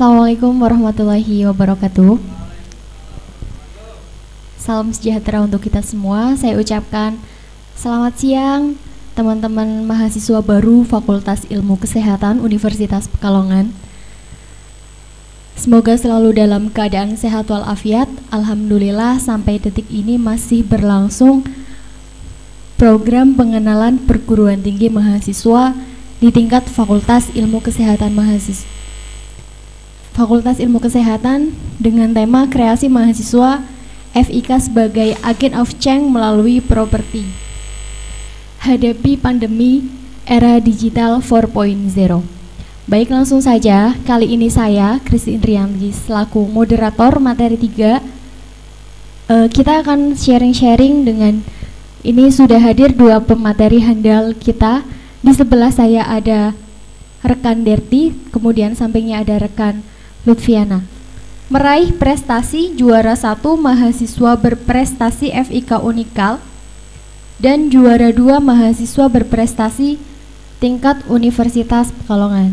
Assalamualaikum warahmatullahi wabarakatuh. Salam sejahtera untuk kita semua. Saya ucapkan selamat siang teman-teman mahasiswa baru Fakultas Ilmu Kesehatan Universitas Pekalongan. Semoga selalu dalam keadaan sehat walafiat. Alhamdulillah sampai detik ini masih berlangsung program pengenalan perguruan tinggi mahasiswa di tingkat Fakultas Ilmu Kesehatan Mahasiswa. Fakultas Ilmu Kesehatan dengan tema kreasi mahasiswa FIK sebagai agent of change melalui properti. Hadapi pandemi era digital 4.0. Baik, langsung saja. Kali ini saya, Christine Rianti, selaku moderator materi 3. Kita akan sharing-sharing dengan ini sudah hadir 2 pemateri handal kita. Di sebelah saya ada rekan Derti, kemudian sampingnya ada rekan Lutfiana. Meraih prestasi juara 1 mahasiswa berprestasi FIK Unikal dan juara 2 mahasiswa berprestasi tingkat Universitas Pekalongan.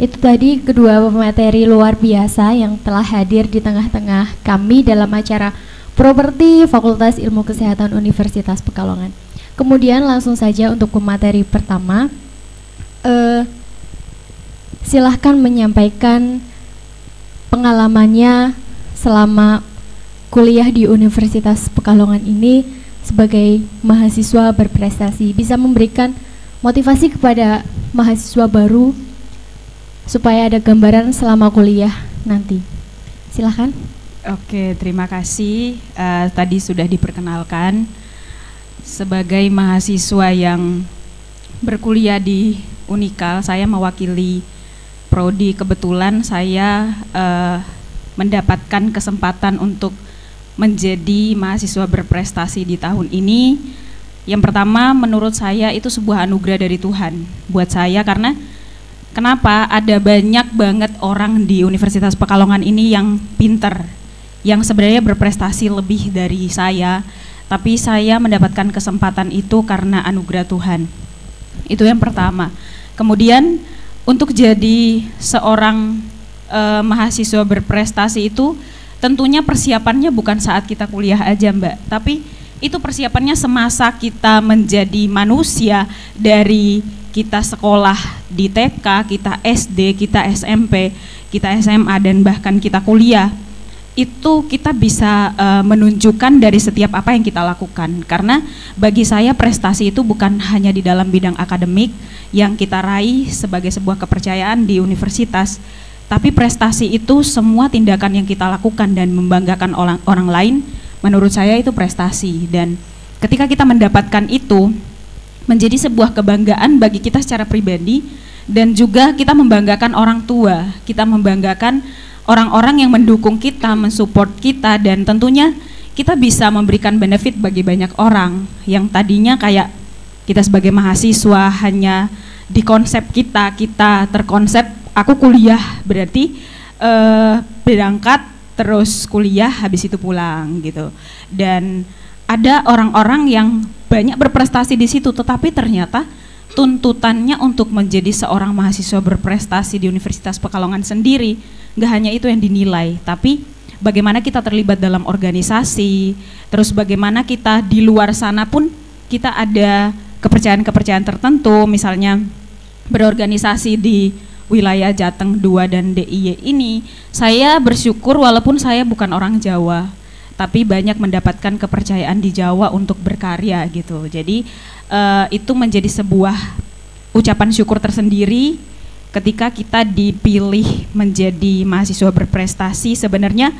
Itu tadi kedua pemateri luar biasa yang telah hadir di tengah-tengah kami dalam acara properti Fakultas Ilmu Kesehatan Universitas Pekalongan. Kemudian langsung saja untuk pemateri pertama, silahkan menyampaikan pengalamannya selama kuliah di Universitas Pekalongan ini sebagai mahasiswa berprestasi, bisa memberikan motivasi kepada mahasiswa baru supaya ada gambaran selama kuliah nanti. Silahkan. Oke, terima kasih. Tadi sudah diperkenalkan sebagai mahasiswa yang berkuliah di Unikal, saya mewakili Prodi. Kebetulan saya mendapatkan kesempatan untuk menjadi mahasiswa berprestasi di tahun ini. Yang pertama, menurut saya itu sebuah anugerah dari Tuhan buat saya, karena kenapa? Ada banyak banget orang di Universitas Pekalongan ini yang pinter, yang sebenarnya berprestasi lebih dari saya, tapi saya mendapatkan kesempatan itu karena anugerah Tuhan. Itu yang pertama. Kemudian untuk jadi seorang mahasiswa berprestasi itu tentunya persiapannya bukan saat kita kuliah aja, Mbak, tapi itu persiapannya semasa kita menjadi manusia, dari kita sekolah di TK, kita SD, kita SMP, kita SMA, dan bahkan kita kuliah. Itu kita bisa menunjukkan dari setiap apa yang kita lakukan, karena bagi saya prestasi itu bukan hanya di dalam bidang akademik yang kita raih sebagai sebuah kepercayaan di universitas, tapi prestasi itu semua tindakan yang kita lakukan dan membanggakan orang lain. Menurut saya itu prestasi, dan ketika kita mendapatkan itu menjadi sebuah kebanggaan bagi kita secara pribadi, dan juga kita membanggakan orang tua, kita membanggakan orang-orang yang mendukung kita, mensupport kita, dan tentunya kita bisa memberikan benefit bagi banyak orang yang tadinya kayak kita sebagai mahasiswa hanya di konsep kita terkonsep aku kuliah berarti berangkat terus kuliah habis itu pulang gitu, dan ada orang-orang yang banyak berprestasi di situ, tetapi ternyata tuntutannya untuk menjadi seorang mahasiswa berprestasi di Universitas Pekalongan sendiri nggak hanya itu yang dinilai, tapi bagaimana kita terlibat dalam organisasi, terus bagaimana kita di luar sana pun kita ada kepercayaan-kepercayaan tertentu, misalnya berorganisasi di wilayah Jateng 2 dan DIY ini. Saya bersyukur walaupun saya bukan orang Jawa, tapi banyak mendapatkan kepercayaan di Jawa untuk berkarya gitu. Jadi itu menjadi sebuah ucapan syukur tersendiri ketika kita dipilih menjadi mahasiswa berprestasi. Sebenarnya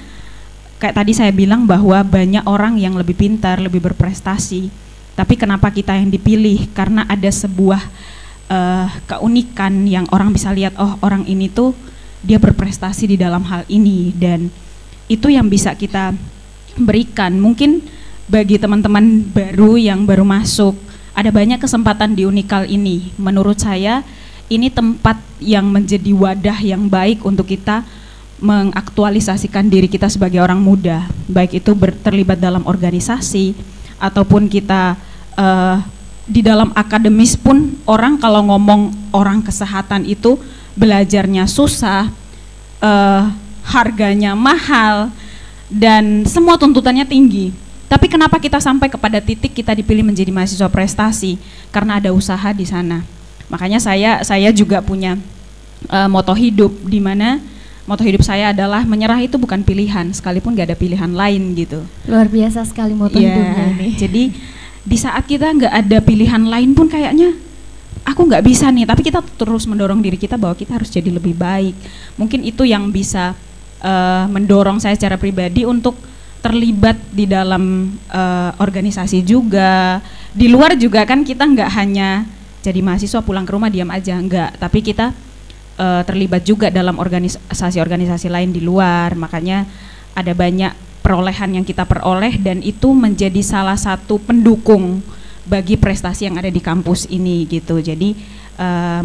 kayak tadi saya bilang bahwa banyak orang yang lebih pintar, lebih berprestasi, tapi kenapa kita yang dipilih? Karena ada sebuah keunikan yang orang bisa lihat, oh orang ini tuh dia berprestasi di dalam hal ini, dan itu yang bisa kita berikan. Mungkin bagi teman-teman baru yang baru masuk, ada banyak kesempatan di Unikal ini. Menurut saya ini tempat yang menjadi wadah yang baik untuk kita mengaktualisasikan diri kita sebagai orang muda, baik itu terlibat dalam organisasi ataupun kita di dalam akademis pun. Orang kalau ngomong orang kesehatan itu belajarnya susah, harganya mahal dan semua tuntutannya tinggi. Tapi kenapa kita sampai kepada titik kita dipilih menjadi mahasiswa prestasi? Karena ada usaha di sana. Makanya saya juga punya moto hidup, di mana moto hidup saya adalah menyerah itu bukan pilihan, sekalipun gak ada pilihan lain gitu. Luar biasa sekali moto hidupnya ini. Jadi di saat kita nggak ada pilihan lain pun kayaknya aku nggak bisa nih, tapi kita terus mendorong diri kita bahwa kita harus jadi lebih baik. Mungkin itu yang bisa mendorong saya secara pribadi untuk terlibat di dalam organisasi juga. Di luar juga kan kita nggak hanya jadi mahasiswa pulang ke rumah diam aja, enggak, tapi kita terlibat juga dalam organisasi-organisasi lain di luar. Makanya ada banyak perolehan yang kita peroleh dan itu menjadi salah satu pendukung bagi prestasi yang ada di kampus ini gitu. Jadi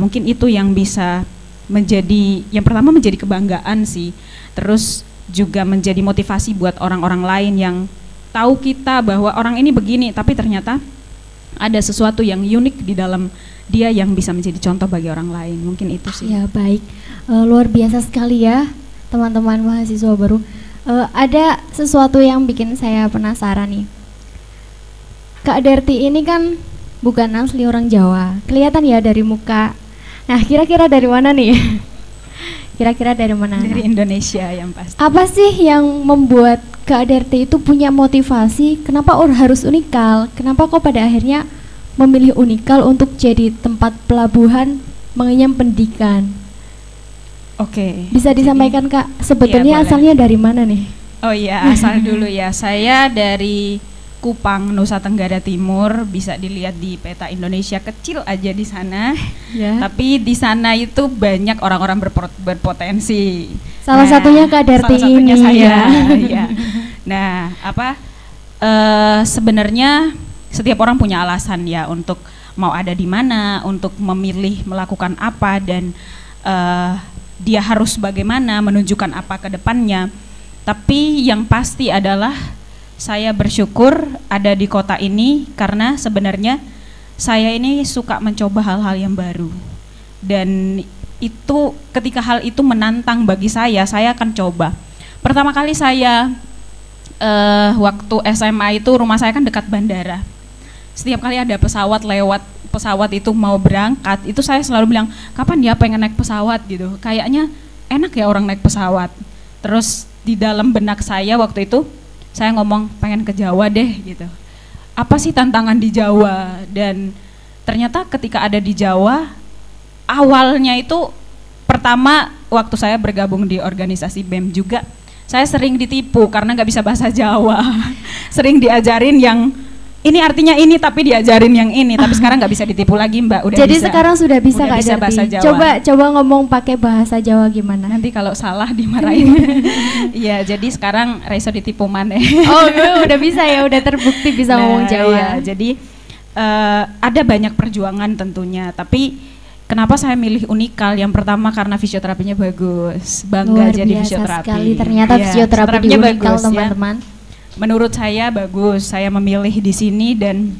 mungkin itu yang bisa menjadi, yang pertama menjadi kebanggaan sih, terus juga menjadi motivasi buat orang-orang lain yang tahu kita bahwa orang ini begini tapi ternyata ada sesuatu yang unik di dalam dia yang bisa menjadi contoh bagi orang lain. Mungkin itu sih. Ya baik, luar biasa sekali ya teman-teman mahasiswa baru. Ada sesuatu yang bikin saya penasaran nih. Kak Derti ini kan bukan asli orang Jawa, kelihatan ya dari muka. Nah kira-kira dari mana nih? Kira-kira dari mana? Dari Indonesia yang pasti. Apa sih yang membuat Kak Derti itu punya motivasi? Kenapa harus Unikal? Kenapa kok pada akhirnya memilih Unikal untuk jadi tempat pelabuhan mengenyam pendidikan? Oke. Bisa disampaikan Kak, sebetulnya ya, asalnya dari mana nih? Oh iya, asal dulu ya. Saya dari Kupang, Nusa Tenggara Timur, bisa dilihat di peta Indonesia kecil aja di sana. Ya. Tapi di sana itu banyak orang-orang berpotensi. Salah satunya Kak Derti salah satunya ini saya. ya. Ya. Nah, sebenarnya setiap orang punya alasan ya untuk mau ada di mana, untuk memilih melakukan apa, dan dia harus bagaimana, menunjukkan apa ke depannya. Tapi yang pasti adalah saya bersyukur ada di kota ini karena sebenarnya saya ini suka mencoba hal-hal yang baru. Dan itu ketika hal itu menantang bagi saya akan coba. Pertama kali saya waktu SMA itu rumah saya kan dekat bandara. Setiap kali ada pesawat lewat, pesawat itu mau berangkat, itu saya selalu bilang, kapan ya pengen naik pesawat gitu. Kayaknya enak ya orang naik pesawat. Terus di dalam benak saya waktu itu, saya ngomong pengen ke Jawa deh gitu. Apa sih tantangan di Jawa? Dan ternyata ketika ada di Jawa, awalnya itu pertama waktu saya bergabung di organisasi BEM juga, saya sering ditipu karena nggak bisa bahasa Jawa. Sering diajarin yang ini artinya ini tapi diajarin yang ini, tapi sekarang nggak bisa ditipu lagi Mbak, udah jadi bisa. Sekarang sudah bisa Kak bisa bahasa Jawa. Coba ngomong pakai bahasa Jawa gimana? Nanti kalau salah dimarahin. Iya, jadi sekarang Reso ditipu maneh. Oh, udah bisa ya, udah terbukti bisa ngomong Jawa. Iya, jadi ada banyak perjuangan tentunya, tapi kenapa saya milih Unikal? Yang pertama karena fisioterapinya bagus, bangga luar jadi biasa fisioterapi. Sekali. Ternyata ya, fisioterapi di Unikal teman-teman. Ya. Menurut saya bagus, saya memilih di sini dan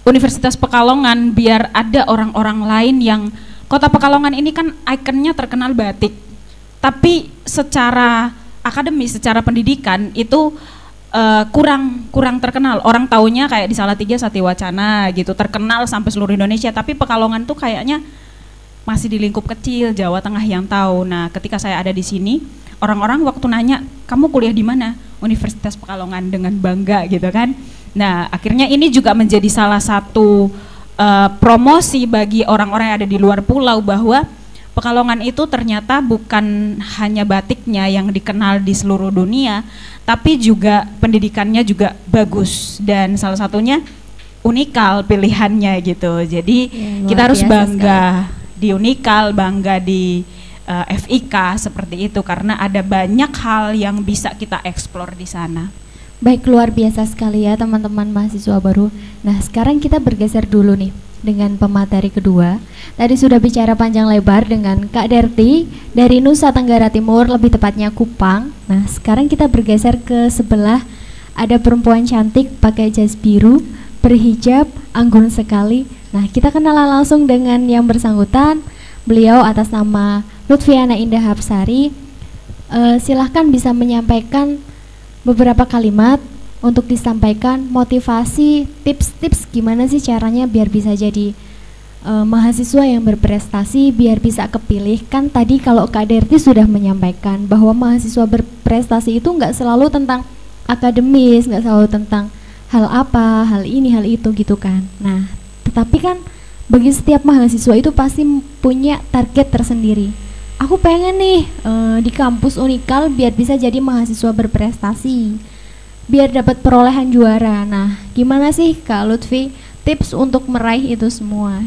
Universitas Pekalongan biar ada orang-orang lain yang kota Pekalongan ini kan ikonnya terkenal batik, tapi secara akademis, secara pendidikan itu kurang terkenal. Orang taunya kayak di Salatiga Satiwacana gitu, terkenal sampai seluruh Indonesia, tapi Pekalongan tuh kayaknya masih di lingkup kecil, Jawa Tengah yang tahu. Nah, ketika saya ada di sini, orang-orang waktu nanya, kamu kuliah di mana? Universitas Pekalongan, dengan bangga gitu kan. Nah, akhirnya ini juga menjadi salah satu promosi bagi orang-orang yang ada di luar pulau bahwa Pekalongan itu ternyata bukan hanya batiknya yang dikenal di seluruh dunia, tapi juga pendidikannya juga bagus dan salah satunya Unikal pilihannya gitu. Jadi ya, kita harus bangga sekali di Unikal, bangga di FIK seperti itu karena ada banyak hal yang bisa kita eksplor di sana. Baik, luar biasa sekali ya teman-teman mahasiswa baru. Nah, sekarang kita bergeser dulu nih dengan pemateri kedua. Tadi sudah bicara panjang lebar dengan Kak Derti dari Nusa Tenggara Timur, lebih tepatnya Kupang. Nah, sekarang kita bergeser ke sebelah. Ada perempuan cantik pakai jas biru, berhijab, anggun sekali. Nah, kita kenalan langsung dengan yang bersangkutan. Beliau atas nama Lutfiana Indah Hapsari. Silahkan bisa menyampaikan beberapa kalimat untuk disampaikan motivasi, tips-tips gimana sih caranya biar bisa jadi mahasiswa yang berprestasi, biar bisa kepilih. Kan tadi kalau Kak Derti sudah menyampaikan bahwa mahasiswa berprestasi itu nggak selalu tentang akademis, nggak selalu tentang hal apa, hal ini, hal itu gitu kan. Nah, tetapi kan bagi setiap mahasiswa itu pasti punya target tersendiri. Aku pengen nih di kampus Unikal biar bisa jadi mahasiswa berprestasi, biar dapat perolehan juara. Nah, gimana sih Kak Lutfi tips untuk meraih itu semua?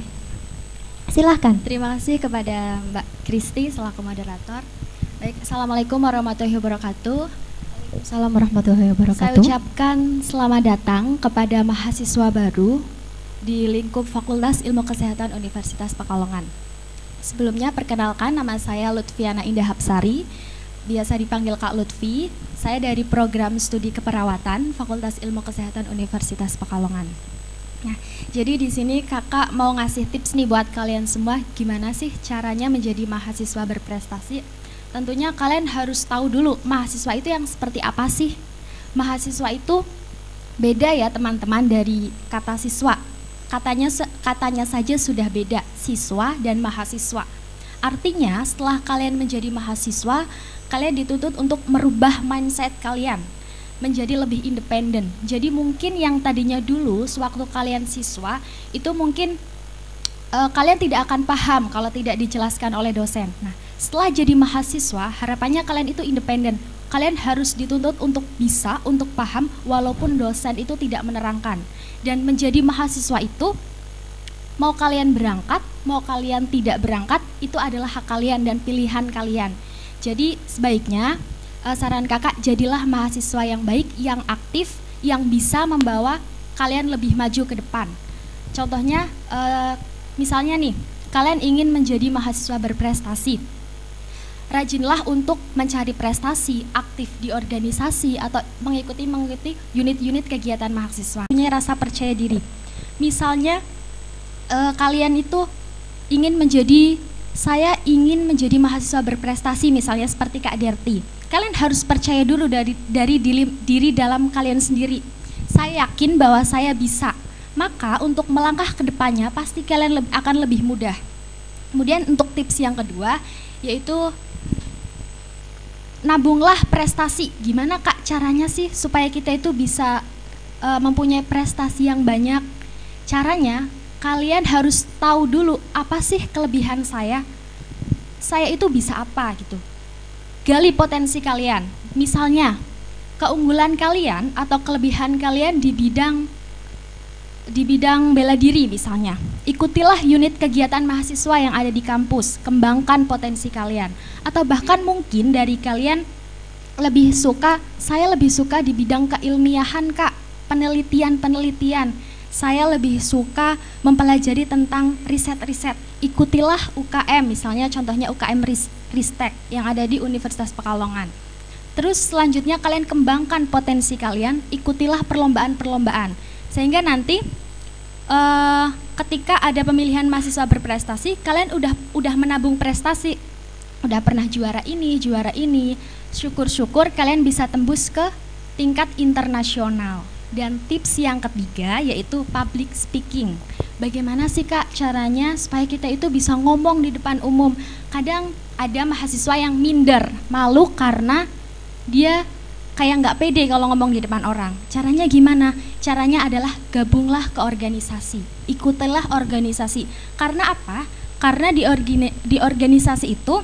Silahkan. Terima kasih kepada Mbak Kristi selaku moderator. Baik, Assalamualaikum warahmatullahi wabarakatuh. Assalamualaikum warahmatullahi wabarakatuh. Saya ucapkan selamat datang kepada mahasiswa baru di lingkup Fakultas Ilmu Kesehatan Universitas Pekalongan. Sebelumnya perkenalkan, nama saya Lutfiana Indah Hapsari, biasa dipanggil Kak Lutfi. Saya dari program studi keperawatan Fakultas Ilmu Kesehatan Universitas Pekalongan. Nah, jadi di sini kakak mau ngasih tips nih buat kalian semua, gimana sih caranya menjadi mahasiswa berprestasi. Tentunya kalian harus tahu dulu mahasiswa itu yang seperti apa sih. Mahasiswa itu beda ya teman-teman dari kata siswa. Katanya saja sudah beda, siswa dan mahasiswa. Artinya setelah kalian menjadi mahasiswa, kalian dituntut untuk merubah mindset kalian menjadi lebih independen. Jadi mungkin yang tadinya dulu sewaktu kalian siswa itu mungkin kalian tidak akan paham kalau tidak dijelaskan oleh dosen. Nah, setelah jadi mahasiswa harapannya kalian itu independen. Kalian harus dituntut untuk bisa, untuk paham walaupun dosen itu tidak menerangkan. Dan menjadi mahasiswa itu mau kalian berangkat, mau kalian tidak berangkat, itu adalah hak kalian dan pilihan kalian. Jadi sebaiknya saran kakak, jadilah mahasiswa yang baik, yang aktif, yang bisa membawa kalian lebih maju ke depan. Contohnya, misalnya nih, kalian ingin menjadi mahasiswa berprestasi. Rajinlah untuk mencari prestasi, aktif di organisasi, atau mengikuti unit-unit kegiatan mahasiswa. Punya rasa percaya diri. Misalnya, kalian itu saya ingin menjadi mahasiswa berprestasi, misalnya seperti Kak Derti. Kalian harus percaya dulu dari diri dalam kalian sendiri. Saya yakin bahwa saya bisa. Maka untuk melangkah ke depannya pasti kalian akan lebih mudah. Kemudian untuk tips yang kedua yaitu nabunglah prestasi. Gimana Kak caranya sih supaya kita itu bisa mempunyai prestasi yang banyak? Caranya kalian harus tahu dulu apa sih kelebihan saya. Saya itu bisa apa gitu. Gali potensi kalian, misalnya keunggulan kalian atau kelebihan kalian di bidang bela diri misalnya. Ikutilah unit kegiatan mahasiswa yang ada di kampus, kembangkan potensi kalian. Atau bahkan mungkin dari kalian saya lebih suka di bidang keilmiahan Kak, penelitian. Saya lebih suka mempelajari tentang riset-riset. Ikutilah UKM, misalnya contohnya UKM Ristek yang ada di Universitas Pekalongan. Terus selanjutnya kalian kembangkan potensi kalian, ikutilah perlombaan-perlombaan. Sehingga nanti ketika ada pemilihan mahasiswa berprestasi, kalian udah menabung prestasi. Udah pernah juara ini. Syukur-syukur kalian bisa tembus ke tingkat internasional. Dan tips yang ketiga yaitu public speaking. Bagaimana sih Kak caranya supaya kita itu bisa ngomong di depan umum? Kadang ada mahasiswa yang minder, malu karena dia kayak nggak pede kalau ngomong di depan orang. Caranya gimana? Caranya adalah gabunglah ke organisasi, ikutilah organisasi. Karena apa? Karena di organisasi itu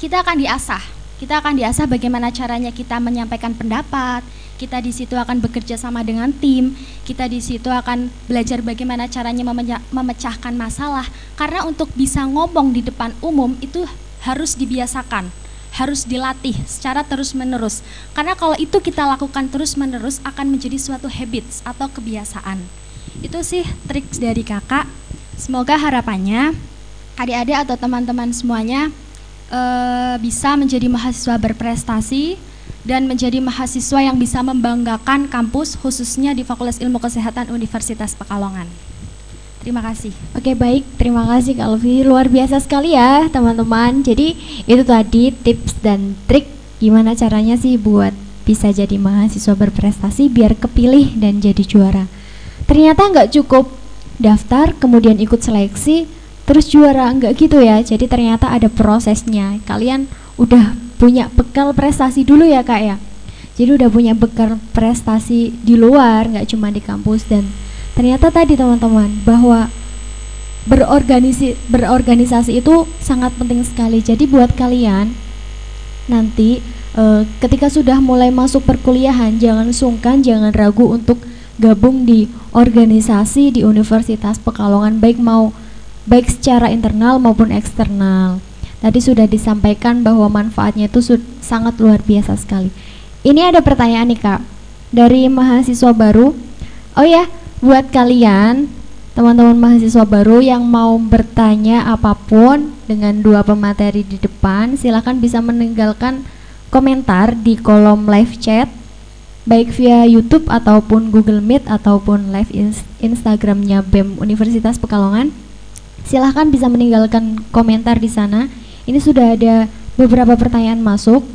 kita akan diasah bagaimana caranya kita menyampaikan pendapat. Kita di situ akan bekerja sama dengan tim, kita di situ akan belajar bagaimana caranya memecahkan masalah. Karena untuk bisa ngomong di depan umum itu harus dibiasakan, harus dilatih secara terus-menerus. Karena kalau itu kita lakukan terus-menerus akan menjadi suatu habits atau kebiasaan. Itu sih trik dari kakak. Semoga harapannya adik-adik atau teman-teman semuanya bisa menjadi mahasiswa berprestasi dan menjadi mahasiswa yang bisa membanggakan kampus khususnya di Fakultas Ilmu Kesehatan Universitas Pekalongan. Terima kasih. Oke, baik, terima kasih Kak Lutfi. Luar biasa sekali ya teman-teman. Jadi itu tadi tips dan trik gimana caranya sih buat bisa jadi mahasiswa berprestasi biar kepilih dan jadi juara. Ternyata nggak cukup daftar kemudian ikut seleksi terus juara, nggak gitu ya. Jadi ternyata ada prosesnya. Kalian udah punya bekal prestasi dulu ya Kak ya. Jadi udah punya bekal prestasi di luar, nggak cuma di kampus. Dan ternyata tadi teman-teman bahwa berorganisasi itu sangat penting sekali. Jadi buat kalian nanti ketika sudah mulai masuk perkuliahan, jangan sungkan, jangan ragu untuk gabung di organisasi di Universitas Pekalongan, baik secara internal maupun eksternal. Tadi sudah disampaikan bahwa manfaatnya itu sangat luar biasa sekali. Ini ada pertanyaan nih Kak dari mahasiswa baru. Oh ya, buat kalian teman-teman mahasiswa baru yang mau bertanya apapun dengan 2 pemateri di depan, silakan bisa meninggalkan komentar di kolom live chat baik via YouTube ataupun Google Meet ataupun live Instagramnya BEM Universitas Pekalongan. Silahkan bisa meninggalkan komentar di sana. Ini sudah ada beberapa pertanyaan masuk.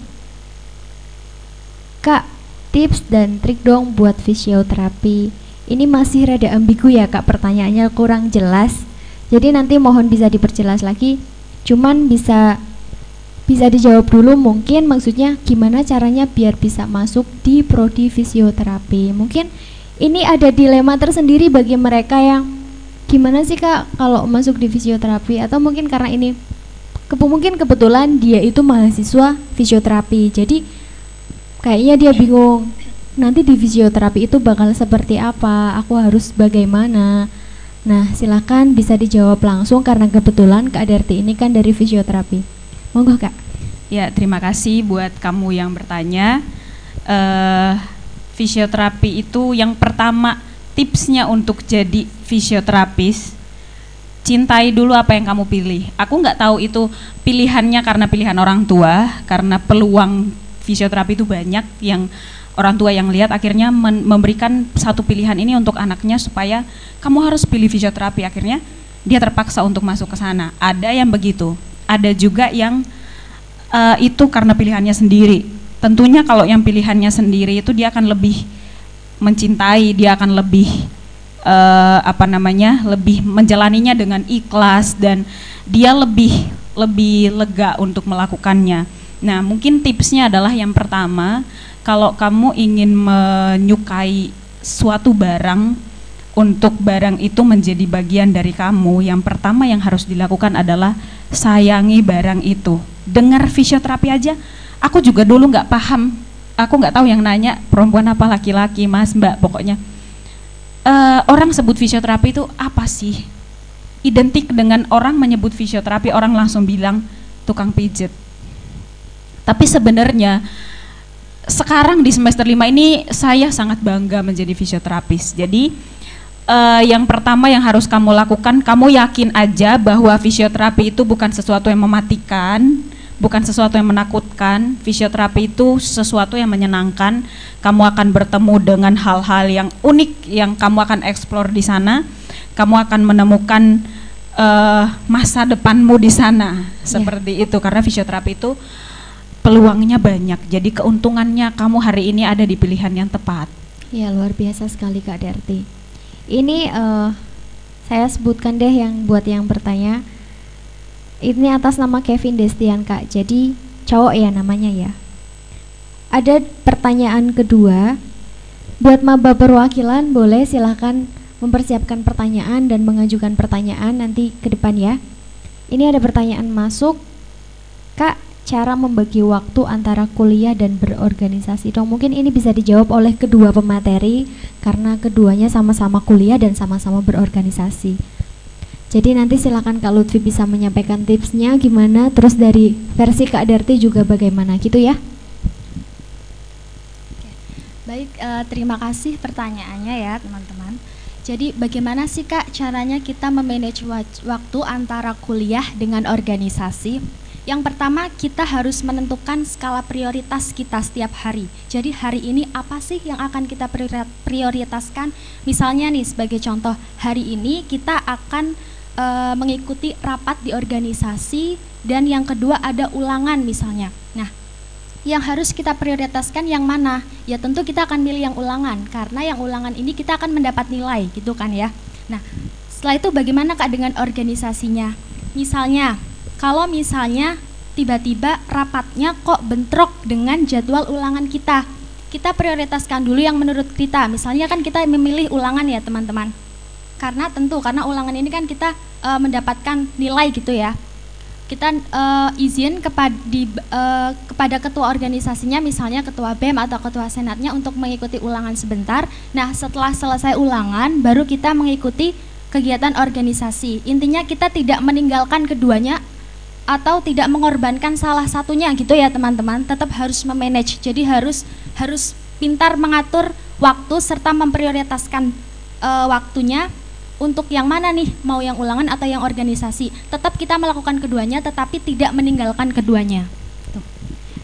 Kak, tips dan trik dong buat fisioterapi. Ini masih rada ambigu ya Kak, pertanyaannya kurang jelas. Jadi nanti mohon bisa diperjelas lagi. Cuman bisa dijawab dulu, mungkin maksudnya gimana caranya biar bisa masuk di prodi fisioterapi. Mungkin ini ada dilema tersendiri bagi mereka yang gimana sih Kak kalau masuk di fisioterapi, atau mungkin karena ini mungkin kebetulan dia itu mahasiswa fisioterapi. Jadi kayaknya dia bingung nanti di fisioterapi itu bakal seperti apa, aku harus bagaimana. Nah, silakan bisa dijawab langsung karena kebetulan Kak Darti ini kan dari fisioterapi. Monggo Kak. Ya, terima kasih buat kamu yang bertanya. Fisioterapi itu yang pertama tipsnya untuk jadi fisioterapis, cintai dulu apa yang kamu pilih. Aku nggak tahu itu pilihannya karena pilihan orang tua, karena peluang fisioterapi itu banyak yang orang tua yang lihat akhirnya memberikan satu pilihan ini untuk anaknya supaya kamu harus pilih fisioterapi, akhirnya dia terpaksa untuk masuk ke sana. Ada yang begitu, ada juga yang itu karena pilihannya sendiri. Tentunya kalau yang pilihannya sendiri itu dia akan lebih mencintai, dia akan lebih lebih menjalaninya dengan ikhlas dan dia lebih lega untuk melakukannya. Nah, mungkin tipsnya adalah yang pertama, kalau kamu ingin menyukai suatu barang, untuk barang itu menjadi bagian dari kamu, yang pertama yang harus dilakukan adalah sayangi barang itu. Dengar fisioterapi aja, aku juga dulu nggak paham, aku nggak tahu yang nanya perempuan apa laki-laki, Mas, Mbak, pokoknya orang sebut fisioterapi itu apa sih? Identik dengan orang menyebut fisioterapi, orang langsung bilang tukang pijet. Tapi sebenarnya sekarang di semester 5 ini saya sangat bangga menjadi fisioterapis. Jadi yang pertama yang harus kamu lakukan, kamu yakin aja bahwa fisioterapi itu bukan sesuatu yang mematikan, bukan sesuatu yang menakutkan. Fisioterapi itu sesuatu yang menyenangkan. Kamu akan bertemu dengan hal-hal yang unik yang kamu akan eksplor di sana. Kamu akan menemukan masa depanmu di sana, seperti itu. Karena fisioterapi itu peluangnya banyak, jadi keuntungannya kamu hari ini ada di pilihan yang tepat. Ya, luar biasa sekali Kak Darti. Ini saya sebutkan deh yang buat yang bertanya. Ini atas nama Kevin Destian Kak, jadi cowok ya namanya ya. Ada pertanyaan kedua, buat maba perwakilan boleh silahkan mempersiapkan pertanyaan dan mengajukan pertanyaan nanti ke depan ya. Ini ada pertanyaan masuk, Kak, cara membagi waktu antara kuliah dan berorganisasi dong. Mungkin ini bisa dijawab oleh kedua pemateri karena keduanya sama-sama kuliah dan sama-sama berorganisasi. Jadi nanti silakan Kak Lutfi bisa menyampaikan tipsnya gimana, terus dari versi Kak Darti juga bagaimana gitu ya. Baik, terima kasih pertanyaannya ya teman-teman. Jadi bagaimana sih Kak caranya kita memanage waktu antara kuliah dengan organisasi? Yang pertama, kita harus menentukan skala prioritas kita setiap hari. Jadi hari ini apa sih yang akan kita prioritaskan? Misalnya nih sebagai contoh, hari ini kita akan mengikuti rapat di organisasi, dan yang kedua ada ulangan misalnya. Nah, yang harus kita prioritaskan yang mana? Ya tentu kita akan milih yang ulangan, karena yang ulangan ini kita akan mendapat nilai gitu kan ya. Nah, setelah itu bagaimana Kak dengan organisasinya? Misalnya, kalau misalnya tiba-tiba rapatnya kok bentrok dengan jadwal ulangan kita, kita prioritaskan dulu yang menurut kita. Misalnya kan kita memilih ulangan ya teman-teman, karena ulangan ini kan kita mendapatkan nilai gitu ya. Kita izin kepada ketua organisasinya, misalnya ketua BEM atau ketua senatnya untuk mengikuti ulangan sebentar. Nah, setelah selesai ulangan baru kita mengikuti kegiatan organisasi. Intinya kita tidak meninggalkan keduanya atau tidak mengorbankan salah satunya gitu ya teman-teman. Tetap harus memanage. Jadi harus pintar mengatur waktu serta memprioritaskan waktunya untuk yang mana nih, mau yang ulangan atau yang organisasi. Tetap kita melakukan keduanya tetapi tidak meninggalkan keduanya. Tuh.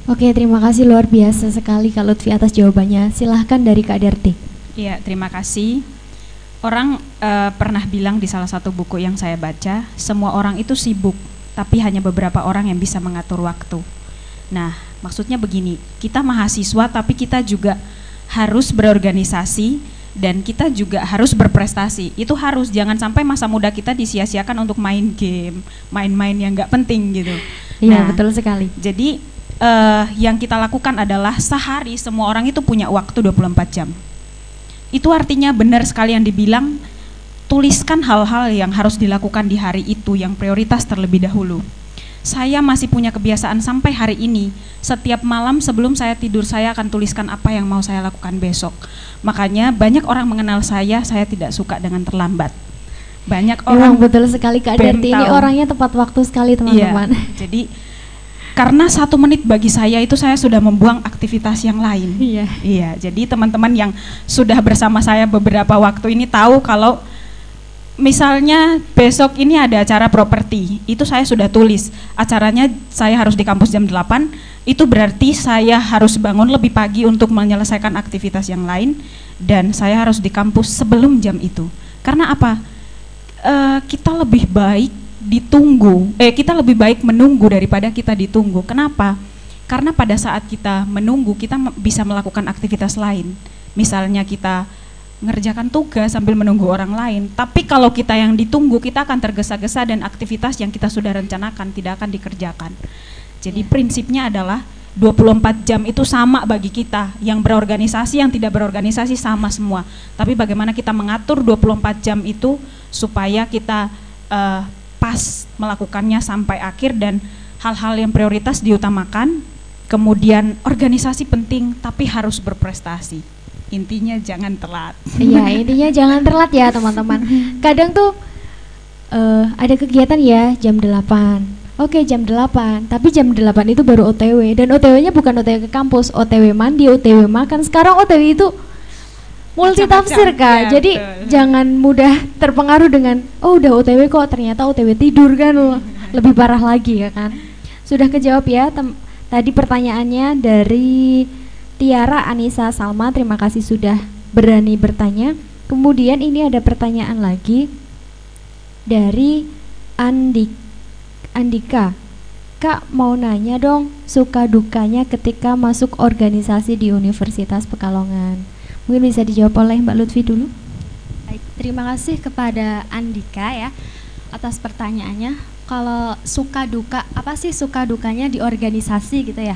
Oke, terima kasih, luar biasa sekali Kak Lutfi atas jawabannya. Silahkan dari Kak Darti. Iya, terima kasih. Orang pernah bilang di salah satu buku yang saya baca, semua orang itu sibuk, tapi hanya beberapa orang yang bisa mengatur waktu. Nah, maksudnya begini, kita mahasiswa tapi kita juga harus berorganisasi dan kita juga harus berprestasi. Itu harus, jangan sampai masa muda kita disia-siakan untuk main game, main-main yang nggak penting gitu. Iya, betul sekali. Jadi yang kita lakukan adalah sehari semua orang itu punya waktu 24 jam. Itu artinya benar sekali yang dibilang, tuliskan hal-hal yang harus dilakukan di hari itu yang prioritas terlebih dahulu. Saya masih punya kebiasaan sampai hari ini, setiap malam sebelum saya tidur saya akan tuliskan apa yang mau saya lakukan besok. Makanya banyak orang mengenal saya tidak suka dengan terlambat. Banyak orang, betul sekali Kak Darti, ini orangnya tepat waktu sekali teman-teman. Iya, jadi karena 1 menit bagi saya itu saya sudah membuang aktivitas yang lain. Iya, jadi teman-teman yang sudah bersama saya beberapa waktu ini tahu kalau misalnya besok ini ada acara properti, itu saya sudah tulis. Acaranya saya harus di kampus jam 8, itu berarti saya harus bangun lebih pagi untuk menyelesaikan aktivitas yang lain, dan saya harus di kampus sebelum jam itu. Karena apa? Kita lebih baik kita lebih baik menunggu daripada kita ditunggu. Kenapa? Karena pada saat kita menunggu, kita bisa melakukan aktivitas lain. Misalnya kita ngerjakan tugas sambil menunggu orang lain. Tapi kalau kita yang ditunggu, kita akan tergesa-gesa dan aktivitas yang kita sudah rencanakan tidak akan dikerjakan. Jadi prinsipnya adalah 24 jam itu sama bagi kita. Yang berorganisasi, yang tidak berorganisasi sama semua. Tapi bagaimana kita mengatur 24 jam itu supaya kita pas melakukannya sampai akhir, dan hal-hal yang prioritas diutamakan. Kemudian organisasi penting tapi harus berprestasi. Intinya jangan telat. Iya, intinya jangan telat ya teman-teman. Kadang tuh ada kegiatan ya jam 8. Oke, jam 8, tapi jam 8 itu baru OTW, dan OTW-nya bukan OTW ke kampus, OTW mandi, OTW makan. Sekarang OTW itu multitafsir Kak, jadi jangan mudah terpengaruh dengan udah OTW kok ternyata OTW tidur kan, lebih parah lagi ya kan. Sudah kejawab ya tadi pertanyaannya dari Tiara Anissa Salma, terima kasih sudah berani bertanya. Kemudian ini ada pertanyaan lagi dari Andika. Kak mau nanya dong, suka dukanya ketika masuk organisasi di Universitas Pekalongan. Mungkin bisa dijawab oleh Mbak Lutfi dulu. Baik, terima kasih kepada Andika ya atas pertanyaannya. Kalau suka duka, apa sih suka dukanya di organisasi gitu ya?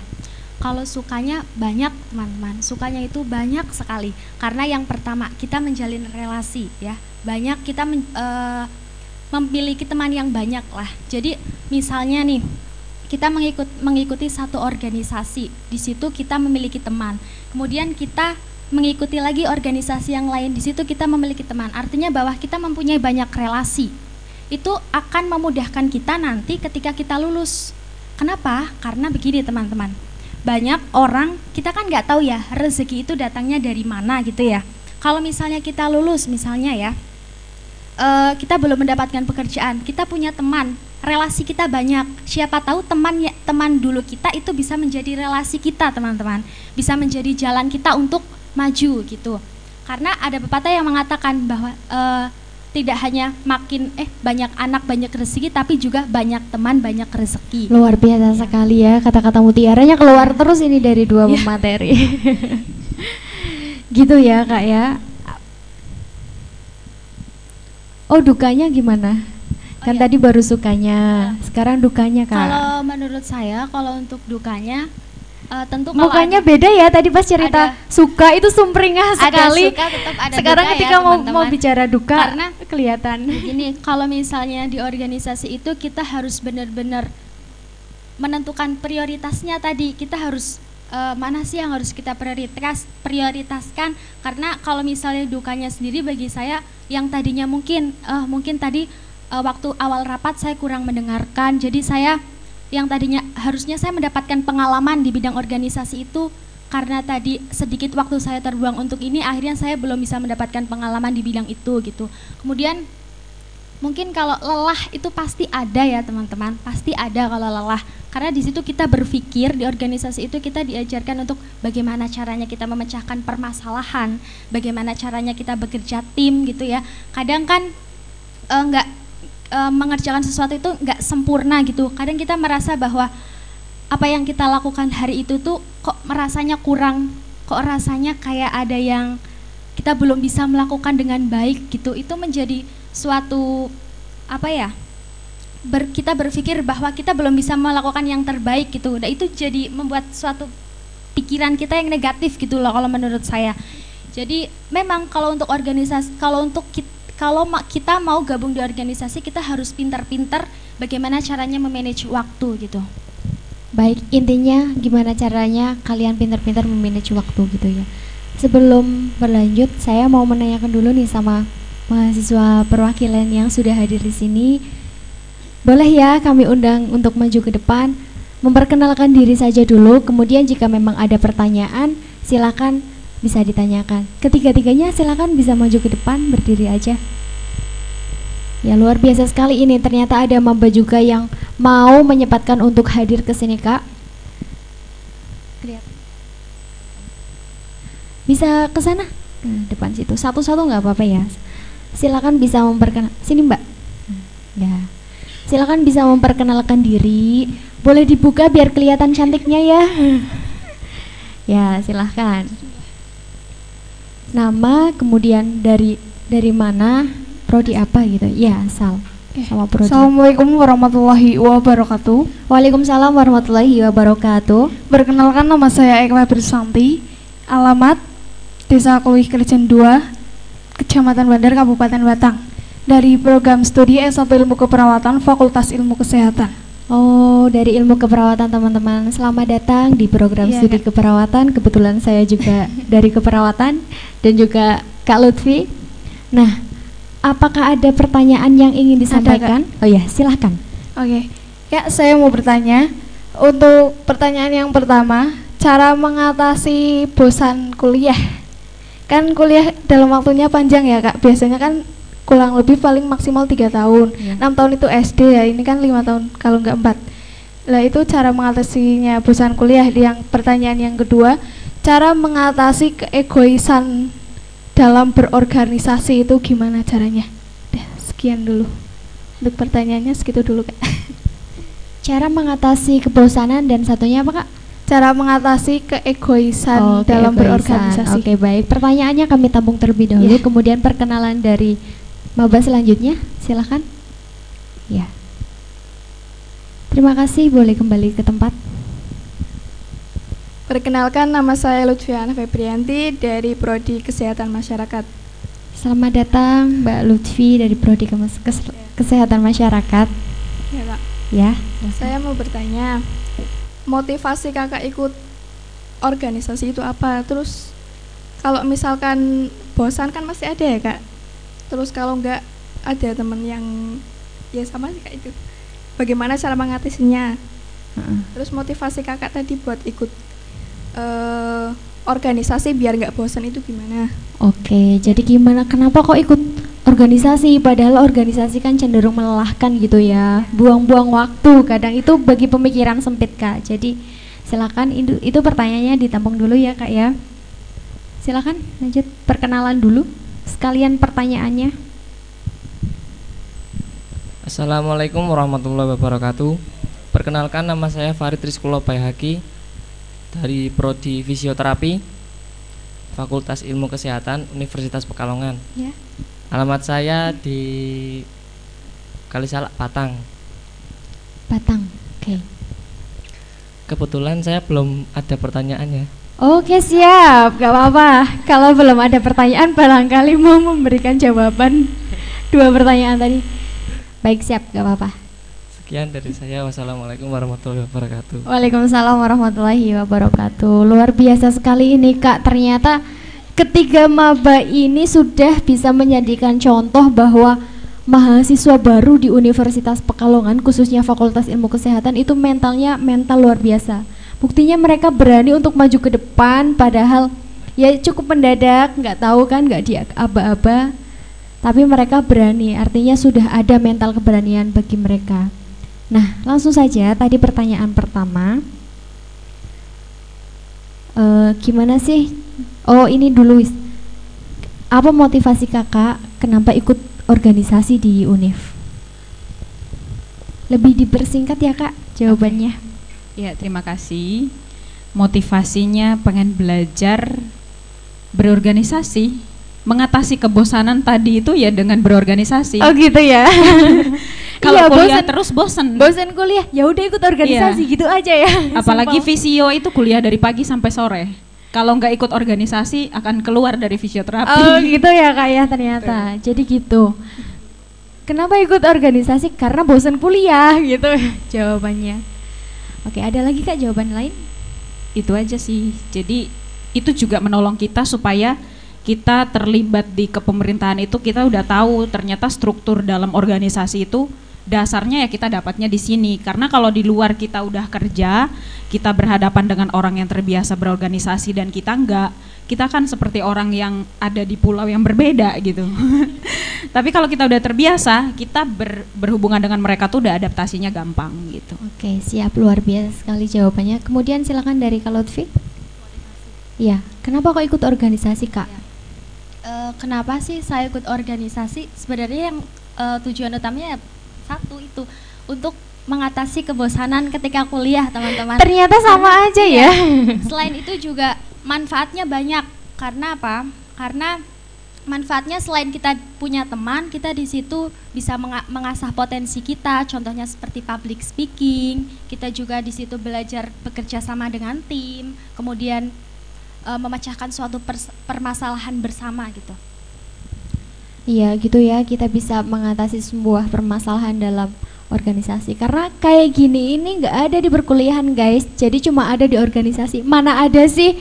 Kalau sukanya banyak teman-teman, sukanya itu banyak sekali. Karena yang pertama kita menjalin relasi ya, banyak kita memiliki teman yang banyak lah. Jadi misalnya nih kita mengikuti satu organisasi, di situ kita memiliki teman. Kemudian kita mengikuti lagi organisasi yang lain, di situ kita memiliki teman. Artinya bahwa kita mempunyai banyak relasi. Itu akan memudahkan kita nanti ketika kita lulus. Kenapa? Karena begini teman-teman. Banyak orang, kita kan nggak tahu ya rezeki itu datangnya dari mana gitu ya. Kalau misalnya kita lulus misalnya ya, kita belum mendapatkan pekerjaan, kita punya teman, relasi kita banyak. Siapa tahu teman dulu kita itu bisa menjadi relasi kita, teman-teman. Bisa menjadi jalan kita untuk maju gitu. Karena ada pepatah yang mengatakan bahwa tidak hanya banyak anak banyak rezeki, tapi juga banyak teman banyak rezeki. Luar biasa sekali ya, kata-kata mutiaranya keluar terus ini dari dua materi. Gitu ya Kak ya. Oh, dukanya gimana? Kan tadi baru sukanya, sekarang dukanya Kak. Kalau menurut saya, kalau untuk dukanya tentu mukanya beda ya, tadi pas cerita suka itu sumringah sekali. Ada suka, tetap ada sekarang duka ketika ya, mau bicara duka karena kelihatan. Begini, kalau misalnya di organisasi itu kita harus benar-benar menentukan prioritasnya tadi. Kita harus mana sih yang harus kita prioritaskan, karena kalau misalnya dukanya sendiri bagi saya yang tadinya mungkin tadi waktu awal rapat saya kurang mendengarkan, jadi saya yang tadinya harusnya saya mendapatkan pengalaman di bidang organisasi itu, karena tadi sedikit waktu saya terbuang untuk ini, akhirnya saya belum bisa mendapatkan pengalaman di bidang itu gitu. Kemudian mungkin kalau lelah itu pasti ada ya teman-teman, pasti ada kalau lelah, karena di situ kita berpikir, di organisasi itu kita diajarkan untuk bagaimana caranya kita memecahkan permasalahan, bagaimana caranya kita bekerja tim gitu ya. Kadang kan mengerjakan sesuatu itu nggak sempurna gitu. Kadang kita merasa bahwa apa yang kita lakukan hari itu tuh kok merasanya kurang, kok rasanya kayak ada yang kita belum bisa melakukan dengan baik gitu. Itu menjadi suatu kita berpikir bahwa kita belum bisa melakukan yang terbaik gitu. Dan itu jadi membuat suatu pikiran kita yang negatif gitu loh kalau menurut saya. Jadi memang kalau untuk organisasi, kalau kita mau gabung di organisasi, kita harus pintar-pintar bagaimana caranya memanage waktu gitu. Baik, intinya gimana caranya kalian pintar-pintar memanage waktu gitu ya. Sebelum berlanjut, saya mau menanyakan dulu nih sama mahasiswa perwakilan yang sudah hadir di sini. Boleh ya kami undang untuk maju ke depan, memperkenalkan diri saja dulu, kemudian jika memang ada pertanyaan, silakan bisa ditanyakan. Ketiga-tiganya silakan bisa maju ke depan, berdiri aja. Ya, luar biasa sekali ini, ternyata ada maba juga yang mau menyempatkan untuk hadir ke sini Kak. Bisa ke sana, depan situ, satu-satu nggak apa-apa ya. Silakan bisa memperkenalkan, sini Mbak. Ya, silakan bisa memperkenalkan diri. Boleh dibuka biar kelihatan cantiknya ya. Ya, silahkan. Nama, kemudian dari mana, prodi apa gitu. Ya, asal sama prodi. Assalamualaikum warahmatullahi wabarakatuh. Waalaikumsalam warahmatullahi wabarakatuh. Perkenalkan, nama saya Eka Bersanti. Alamat Desa Kluih Kerjen 2, Kecamatan Bandar, Kabupaten Batang. Dari program studi S1 Ilmu Keperawatan, Fakultas Ilmu Kesehatan. Oh, dari ilmu keperawatan teman-teman. Selamat datang di program studi keperawatan. Kebetulan saya juga dari keperawatan dan juga Kak Lutfi. Nah, apakah ada pertanyaan yang ingin disampaikan? Oh ya, silahkan. Oke, Kak, saya mau bertanya. Untuk pertanyaan yang pertama, cara mengatasi bosan kuliah. Kan kuliah dalam waktunya panjang ya Kak. Biasanya kan kurang lebih paling maksimal 3 tahun. 6 tahun itu SD ya, ini kan 5 tahun kalau nggak 4. Lah itu cara mengatasinya bosan kuliah. Yang pertanyaan yang kedua, cara mengatasi keegoisan dalam berorganisasi itu gimana caranya? Sekian dulu. Untuk pertanyaannya segitu dulu Kak. Cara mengatasi kebosanan dan satunya apa Kak? Cara mengatasi keegoisan dalam berorganisasi. Oke, baik. Pertanyaannya kami tampung terlebih dahulu, kemudian perkenalan dari maba selanjutnya, silahkan. Ya. Terima kasih, boleh kembali ke tempat. Perkenalkan, nama saya Lutfiana Febrianti dari Prodi Kesehatan Masyarakat. Selamat datang Mbak Lutfi dari Prodi Kesehatan Masyarakat. Ya Kak. Ya. Saya mau bertanya, motivasi Kakak ikut organisasi itu apa? Terus kalau misalkan bosan kan masih ada ya Kak? Terus kalau enggak ada teman yang ya sama sih Kak itu, bagaimana cara mengatasinya? Terus motivasi Kakak tadi buat ikut organisasi biar nggak bosan itu gimana? Oke, jadi gimana? Kenapa kok ikut organisasi, padahal organisasi kan cenderung melelahkan gitu ya, buang-buang waktu kadang itu bagi pemikiran sempit Kak. Jadi silakan itu pertanyaannya ditampung dulu ya Kak ya. Silakan lanjut perkenalan dulu sekalian pertanyaannya. Assalamualaikum warahmatullahi wabarakatuh. Perkenalkan, nama saya Farid Rizkulo Bayhaqi dari Prodi Fisioterapi Fakultas Ilmu Kesehatan Universitas Pekalongan. Ya. Alamat saya di Kalisalak, Batang. Batang, oke. Kebetulan saya belum ada pertanyaannya. Oke siap, gak apa-apa. Kalau belum ada pertanyaan barangkali mau memberikan jawaban 2 pertanyaan tadi. Baik siap, gak apa-apa. Sekian dari saya. Wassalamualaikum warahmatullahi wabarakatuh. Waalaikumsalam warahmatullahi wabarakatuh. Luar biasa sekali ini Kak. Ternyata ketiga maba ini sudah bisa menjadikan contoh bahwa mahasiswa baru di Universitas Pekalongan, khususnya Fakultas Ilmu Kesehatan, itu mental luar biasa. Buktinya mereka berani untuk maju ke depan, padahal ya cukup mendadak, nggak tahu kan, nggak diaba-aba. Tapi mereka berani, artinya sudah ada mental keberanian bagi mereka. Nah, langsung saja tadi pertanyaan pertama. Gimana sih? Oh, ini dulu. Apa motivasi Kakak kenapa ikut organisasi di UNIF? Lebih dipersingkat ya Kak jawabannya. Ya, terima kasih. Motivasinya pengen belajar berorganisasi. Mengatasi kebosanan tadi itu ya dengan berorganisasi. Oh gitu ya. Kalau iya, kuliah terus bosen. Bosen kuliah, ya udah ikut organisasi gitu aja ya. Apalagi fisio itu kuliah dari pagi sampai sore. Kalau nggak ikut organisasi akan keluar dari fisioterapi. Oh gitu ya Kak ya ternyata. Jadi gitu. Kenapa ikut organisasi? Karena bosen kuliah gitu jawabannya. Oke, ada lagi Kak jawaban lain? Itu aja sih. Jadi itu juga menolong kita supaya kita terlibat di kepemerintahan itu, kita udah tahu ternyata struktur dalam organisasi itu dasarnya ya kita dapatnya di sini. Karena kalau di luar kita udah kerja, kita berhadapan dengan orang yang terbiasa berorganisasi dan kita enggak, kita kan seperti orang yang ada di pulau yang berbeda gitu. Tapi kalau kita udah terbiasa, kita berhubungan dengan mereka tuh udah adaptasinya gampang gitu. Oke, siap, luar biasa sekali jawabannya. Kemudian silakan dari Kak Lutfi. Iya, kenapa kok ikut organisasi Kak? Kenapa sih saya ikut organisasi? Sebenarnya yang tujuan utamanya satu itu untuk mengatasi kebosanan ketika kuliah teman-teman. Ternyata sama aja ya. Selain itu juga manfaatnya banyak. Karena apa? Karena manfaatnya selain kita punya teman, kita di situ bisa mengasah potensi kita. Contohnya seperti public speaking. Kita juga di situ belajar bekerja sama dengan tim. Kemudian memecahkan suatu permasalahan bersama gitu. Iya gitu ya, kita bisa mengatasi sebuah permasalahan dalam organisasi. Karena kayak gini ini nggak ada di perkuliahan guys, jadi cuma ada di organisasi. Mana ada sih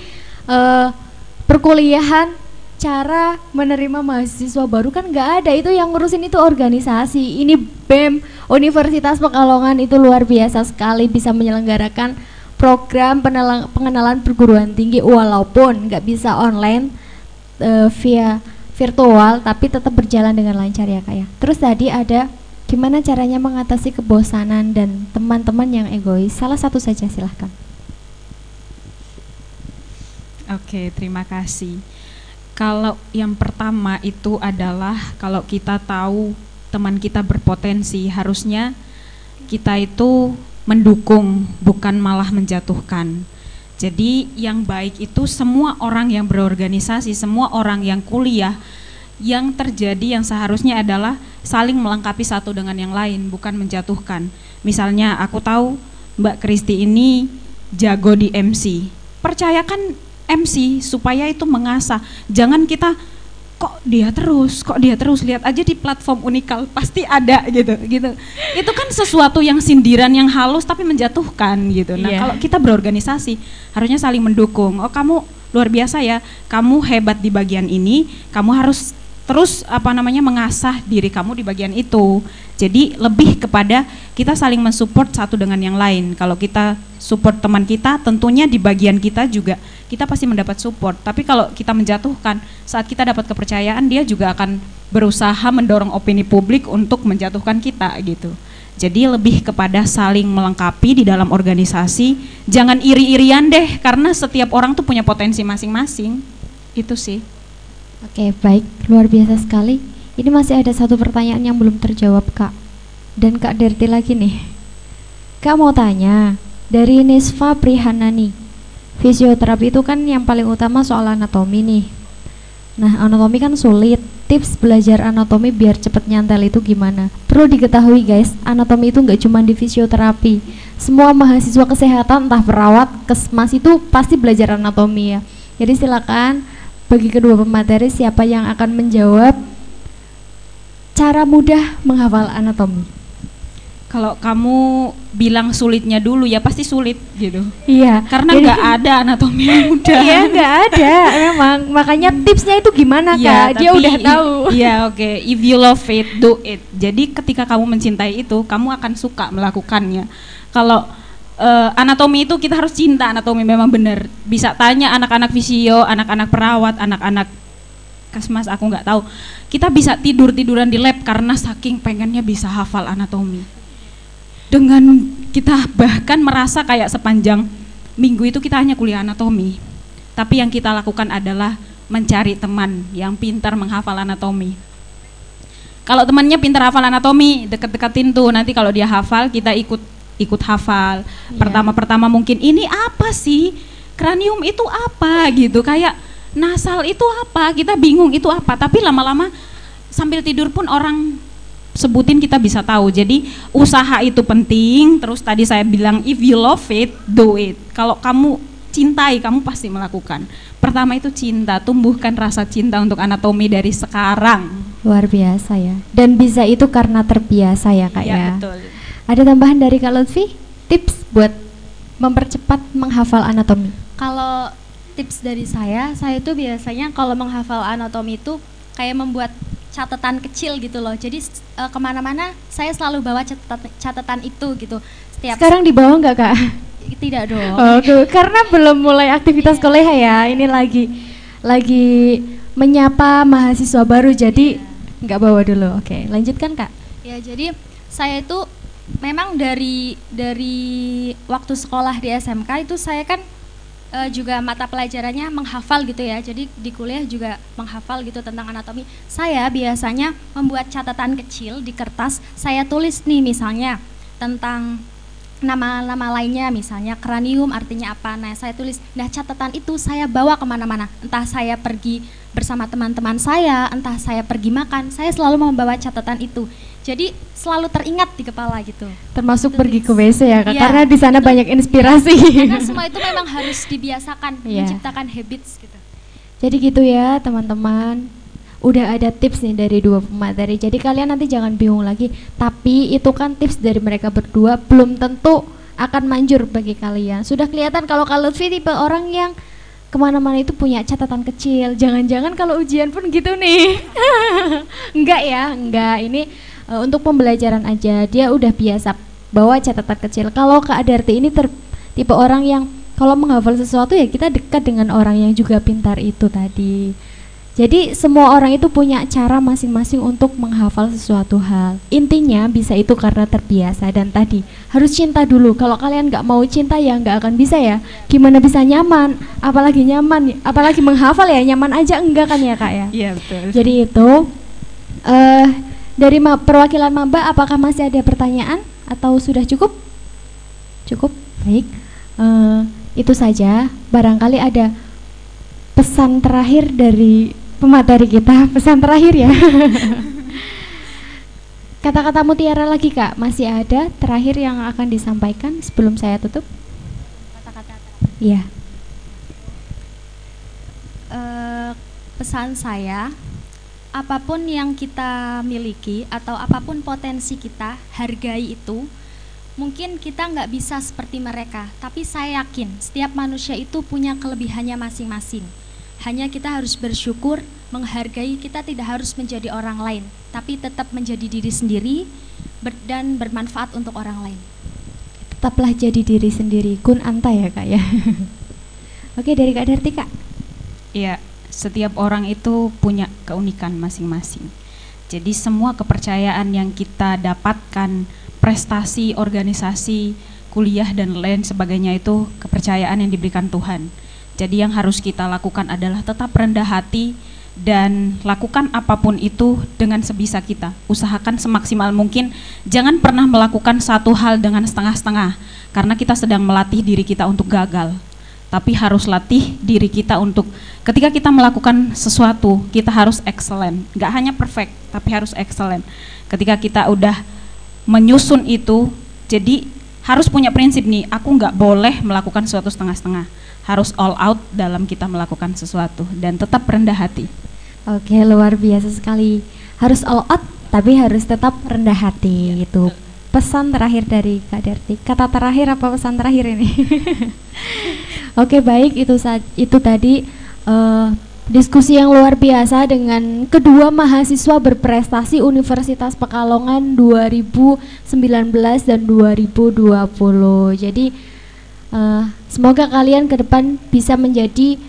perkuliahan cara menerima mahasiswa baru, kan nggak ada. Itu yang ngurusin itu organisasi. Ini BEM Universitas Pekalongan itu luar biasa sekali bisa menyelenggarakan program pengenalan perguruan tinggi walaupun nggak bisa online via virtual, tapi tetap berjalan dengan lancar ya Kak ya. Terus tadi ada gimana caranya mengatasi kebosanan dan teman-teman yang egois. Salah satu saja silahkan. Oke, terima kasih. Kalau yang pertama itu adalah kalau kita tahu teman kita berpotensi, harusnya kita itu mendukung, bukan malah menjatuhkan. Jadi yang baik itu semua orang yang berorganisasi, semua orang yang kuliah, yang terjadi yang seharusnya adalah saling melengkapi satu dengan yang lain, bukan menjatuhkan. Misalnya aku tahu Mbak Kristi ini jago di MC, percayakan MC supaya itu mengasah. Jangan kita kok dia terus, lihat aja di platform Unikal pasti ada gitu. Itu kan sesuatu yang sindiran yang halus tapi menjatuhkan gitu. Nah, kalau kita berorganisasi harusnya saling mendukung. Oh, kamu luar biasa ya, kamu hebat di bagian ini, kamu harus terus mengasah diri kamu di bagian itu. Jadi lebih kepada kita saling mensupport satu dengan yang lain. Kalau kita support teman kita, tentunya di bagian kita juga kita pasti mendapat support. Tapi kalau kita menjatuhkan, saat kita dapat kepercayaan, dia juga akan berusaha mendorong opini publik untuk menjatuhkan kita gitu. Jadi lebih kepada saling melengkapi di dalam organisasi, jangan iri-irian deh karena setiap orang tuh punya potensi masing-masing. Itu sih. Oke, baik, luar biasa sekali. Ini masih ada satu pertanyaan yang belum terjawab, Kak. Dan Kak Derti lagi nih. Kak mau tanya, dari Nisfa Prihanani, fisioterapi itu kan yang paling utama soal anatomi nih. Nah, anatomi kan sulit. Tips belajar anatomi biar cepet nyantel itu gimana? Perlu diketahui guys, anatomi itu nggak cuma di fisioterapi. Semua mahasiswa kesehatan, entah perawat, kesmas itu pasti belajar anatomi ya. Jadi silakan bagi kedua pemateri siapa yang akan menjawab cara mudah menghafal anatomi. Kalau kamu bilang sulitnya dulu ya pasti sulit gitu. Iya. Karena nggak ada anatomi yang mudah. Iya nggak ada memang. Makanya tipsnya itu gimana Kak? Dia udah tahu. Iya oke. If you love it, do it. Jadi ketika kamu mencintai itu, kamu akan suka melakukannya. Kalau anatomi itu kita harus cinta anatomi memang benar. Bisa tanya anak-anak fisio, anak-anak perawat, anak-anak kasmas aku nggak tahu. Kita bisa tiduran di lab karena saking pengennya bisa hafal anatomi. Dengan kita bahkan merasa kayak sepanjang minggu itu kita hanya kuliah anatomi. Tapi yang kita lakukan adalah mencari teman yang pintar menghafal anatomi. Kalau temannya pintar hafal anatomi, deket-deketin tuh. Nanti kalau dia hafal, kita ikut hafal. Pertama-pertama mungkin ini apa sih? Kranium itu apa gitu. Kayak nasal itu apa? Kita bingung itu apa. Tapi lama-lama sambil tidur pun orang sebutin kita bisa tahu. Jadi usaha itu penting. Terus tadi saya bilang if you love it, do it. Kalau kamu cintai, kamu pasti melakukan. Pertama itu cinta, tumbuhkan rasa cinta untuk anatomi dari sekarang. Luar biasa ya. Dan bisa itu karena terbiasa ya Kak ya. Betul. Ada tambahan dari Kak Lutfi? Tips buat mempercepat menghafal anatomi? Kalau tips dari saya itu biasanya kalau menghafal anatomi itu kayak membuat catatan kecil gitu loh. Jadi kemana-mana saya selalu bawa catatan itu gitu. Sekarang dibawa nggak Kak? Tidak dong. Oke, karena belum mulai aktivitas kuliah ya. Ini lagi menyapa mahasiswa baru, jadi nggak bawa dulu. Oke, lanjutkan Kak. Ya, jadi saya itu memang dari waktu sekolah di SMK itu saya kan juga mata pelajarannya menghafal gitu ya. Jadi di kuliah juga menghafal gitu tentang anatomi. Saya biasanya membuat catatan kecil di kertas. Saya tulis nih misalnya tentang nama-nama lainnya, misalnya kranium artinya apa. Nah saya tulis. Nah catatan itu saya bawa kemana-mana. Entah saya pergi bersama teman-teman saya, entah saya pergi makan. Saya selalu membawa catatan itu. Jadi selalu teringat di kepala gitu. Termasuk pergi ke WC ya Kak, ya, karena di sana banyak inspirasi. Karena semua itu memang harus dibiasakan, menciptakan habits gitu. Jadi gitu ya teman-teman. Udah ada tips nih dari dua pemateri. Jadi kalian nanti jangan bingung lagi. Tapi itu kan tips dari mereka berdua, belum tentu akan manjur bagi kalian. Sudah kelihatan kalau Kak Lutfi tipe orang yang kemana-mana itu punya catatan kecil. Jangan-jangan kalau ujian pun gitu nih. Enggak ya, enggak. Ini untuk pembelajaran aja. Dia udah biasa bawa catatan kecil. Kalau Kak Darti ini tipe orang yang kalau menghafal sesuatu ya kita dekat dengan orang yang juga pintar itu tadi. Jadi semua orang itu punya cara masing-masing untuk menghafal sesuatu hal. Intinya bisa itu karena terbiasa dan tadi harus cinta dulu. Kalau kalian nggak mau cinta ya nggak akan bisa ya. Gimana bisa nyaman? Apalagi nyaman, apalagi menghafal ya nyaman aja enggak kan ya Kak ya? Iya betul. Jadi itu dari perwakilan maba apakah masih ada pertanyaan atau sudah cukup? Cukup, baik. Itu saja. Barangkali ada pesan terakhir dari pemateri kita, pesan terakhir ya. Kata-kata mutiara lagi Kak, masih ada terakhir yang akan disampaikan sebelum saya tutup? Kata-kata. Iya. Pesan saya, apapun yang kita miliki atau apapun potensi kita, hargai itu. Mungkin kita nggak bisa seperti mereka, tapi saya yakin setiap manusia itu punya kelebihannya masing-masing. Hanya kita harus bersyukur, menghargai, kita tidak harus menjadi orang lain, tapi tetap menjadi diri sendiri dan bermanfaat untuk orang lain. Tetaplah jadi diri sendiri, kun anta ya Kak ya. Oke, dari Kak Darti Kak. Iya, setiap orang itu punya keunikan masing-masing. Jadi semua kepercayaan yang kita dapatkan, prestasi, organisasi, kuliah dan lain sebagainya itu kepercayaan yang diberikan Tuhan. Jadi yang harus kita lakukan adalah tetap rendah hati dan lakukan apapun itu dengan sebisa kita. Usahakan semaksimal mungkin, jangan pernah melakukan satu hal dengan setengah-setengah, karena kita sedang melatih diri kita untuk gagal. Tapi harus latih diri kita untuk ketika kita melakukan sesuatu, kita harus excellent. Gak hanya perfect, tapi harus excellent. Ketika kita udah menyusun itu, jadi harus punya prinsip nih, aku gak boleh melakukan sesuatu setengah-setengah. Harus all out dalam kita melakukan sesuatu dan tetap rendah hati. Oke, luar biasa sekali. Harus all out, tapi harus tetap rendah hati. Itu pesan terakhir dari Kak Darti. Kata terakhir apa pesan terakhir ini? Oke, baik, itu tadi diskusi yang luar biasa dengan kedua mahasiswa berprestasi Universitas Pekalongan 2019 dan 2020. Jadi semoga kalian ke depan bisa menjadi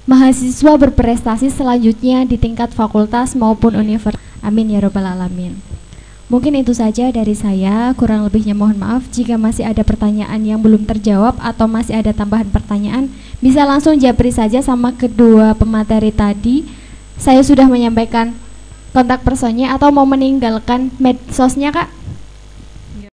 mahasiswa berprestasi selanjutnya di tingkat fakultas maupun universitas. Amin ya robbal alamin. Mungkin itu saja dari saya, kurang lebihnya mohon maaf. Jika masih ada pertanyaan yang belum terjawab atau masih ada tambahan pertanyaan, bisa langsung japri saja sama kedua pemateri tadi. Saya sudah menyampaikan kontak personnya atau mau meninggalkan medsosnya, Kak?